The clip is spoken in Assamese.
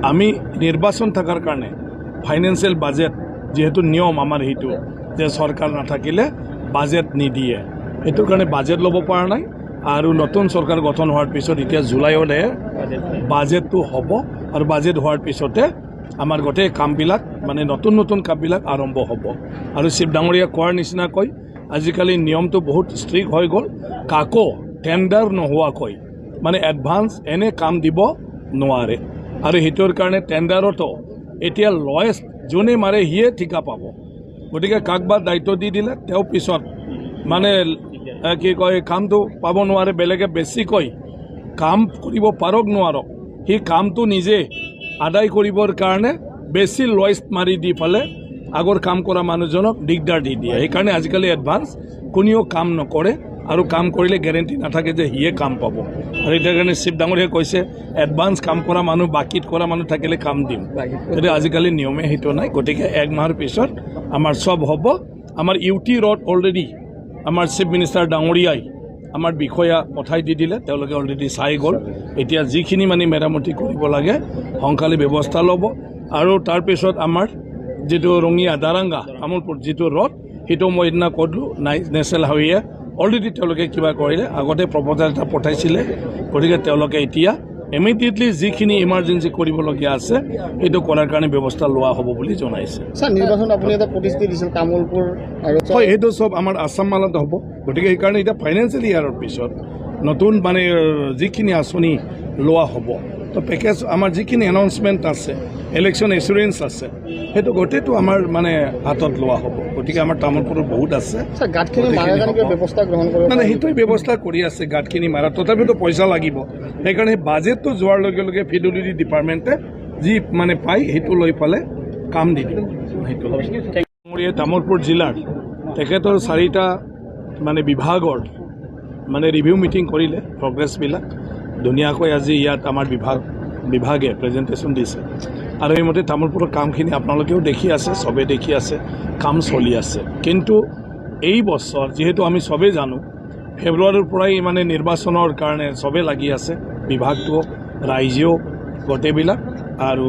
আমি নিৰ্বাচন থাকাৰ কাৰণে ফাইন্যান্সিয়াল বাজেট যেহেতু নিয়ম আমাৰ সেইটো যে সৰকাৰ না থাকিলে বাজেট নিদিয়ে এটোৰ কাৰণে বাজেট ল'ব পৰা নাই আৰু নতুন সৰকাৰ গঠন হওয়াৰ পিছত এতিয়া জুলাইতে বাজেটটো হ'ব আৰু বাজেট হওয়াৰ পিছতে আমাৰ গোটেই কামবিলাক মানে নতুন নতুন কামবিলাক আৰম্ভ হ'ব আৰু শিৱ ডাঙৰীয়া কোৱাৰ নিচিনাকৈ আজিকালি নিয়মটো বহুত ষ্ট্ৰিক্ট হৈ গ'ল কাকো টেণ্ডাৰ নোহোৱাকৈ মানে এডভান্স এনে কাম দিব নোৱাৰে আৰু সেইটোৰ কাৰণে টেণ্ডাৰতো এতিয়া লয়েষ্ট যোনে মাৰে সিয়ে ঠিকা পাব গতিকে কাকবা দায়িত্ব দি দিলে তেওঁ পিছত মানে কি কয় কামটো পাব নোৱাৰে বেলেগে বেছিকৈ কাম কৰিব পাৰক নোৱাৰক সেই কামটো নিজে আদায় কৰিবৰ কাৰণে বেছি লয়েষ্ট মাৰি দি পালে আগৰ কাম কৰা মানুহজনক দিগদাৰ দি দিয়ে সেইকাৰণে আজিকালি এডভান্স কোনেও কাম নকৰে আৰু কাম কৰিলে গ্যাৰেণ্টি নাথাকে যে সিয়ে কাম পাব আৰু এটাৰ কাৰণে শিৱ ডাঙৰীয়াই কৈছে এডভান্স কাম কৰা মানুহ বাকিত কৰা মানুহ থাকিলে কাম দিম গতিকে আজিকালি নিয়মে সেইটো নাই গতিকে এক মাহৰ পিছত আমাৰ সব হ'ব আমাৰ ইউটি ৰড অলৰেডি আমাৰ চিফ মিনিষ্টাৰ ডাঙৰীয়াই আমাৰ বিষয়া পঠাই দি দিলে তেওঁলোকে অলৰেডি চাই গ'ল এতিয়া যিখিনি মানে মেৰামতি কৰিব লাগে সোনকালে ব্যৱস্থা ল'ব আৰু তাৰপিছত আমাৰ যিটো ৰঙিয়া দাৰাংগা তামোলপুৰ যিটো ৰড সেইটো মই এদিনা ক'লোঁ নেশ্যনেল হাইৱে অলৰেডি তেওঁলোকে কিবা কৰিলে আগতে প্ৰপ'জাল এটা পঠাইছিলে গতিকে তেওঁলোকে এতিয়া ইমিডিয়েটলি যিখিনি ইমাৰ্জেঞ্চি কৰিবলগীয়া আছে সেইটো কৰাৰ কাৰণে ব্যৱস্থা লোৱা হ'ব বুলি জনাইছে স্যাৰ নিৰ্বাচন আপনি এটা প্ৰতিশ্ৰুতি দিছিল তামোলপুৰ আৰু হয় সেইটো সব আমাৰ আসাম মালত হ'ব গতিকে সেইকাৰণে এতিয়া ফাইনেন্সিয়েলি ইয়াৰ পিছত নতুন মানে যিখিনি আঁচনি লোৱা হ'ব তো পেকেজ আমাৰ যিখিনি এনাউন্সমেণ্ট আছে ইলেকশ্যন এছুৰেঞ্চ আছে সেইটো গোটেইটো আমাৰ মানে হাতত লোৱা হ'ব গতিকে আমাৰ তামোলপুৰত বহুত আছে স্যাৰ গাঁতখিনি মাৰাৰ কাৰণে কিবা ব্যৱস্থা গ্ৰহণ কৰিব মানে সেইটোৱে ব্যৱস্থা কৰি আছে গাঁতখিনি মাৰা তথাপিতো পইচা লাগিব সেইকাৰণে বাজেটটো যোৱাৰ লগে লগে PWD ডিপাৰ্টমেণ্টে যি মানে পায় সেইটো লৈ পেলাই কাম দি দিব সেইটো তামোলপুৰ জিলাৰ তেখেতৰ 4টা মানে বিভাগৰ মানে ৰিভিউ মিটিং কৰিলে প্ৰগ্ৰেছবিলাক ধুনীয়াকৈ আজি ইয়াত আমাৰ বিভাগে প্ৰেজেণ্টেশ্যন দিছে আৰু এইমতে তামোলপুৰৰ কামখিনি আপোনালোকেও দেখি আছে চবে দেখি আছে কাম চলি আছে কিন্তু এই বছৰ যেহেতু আমি চবে জানো ফেব্ৰুৱাৰীৰ পৰাই মানে নিৰ্বাচনৰ কাৰণে চবে লাগি আছে বিভাগটো ৰাইজেও গোটেইবিলাক আৰু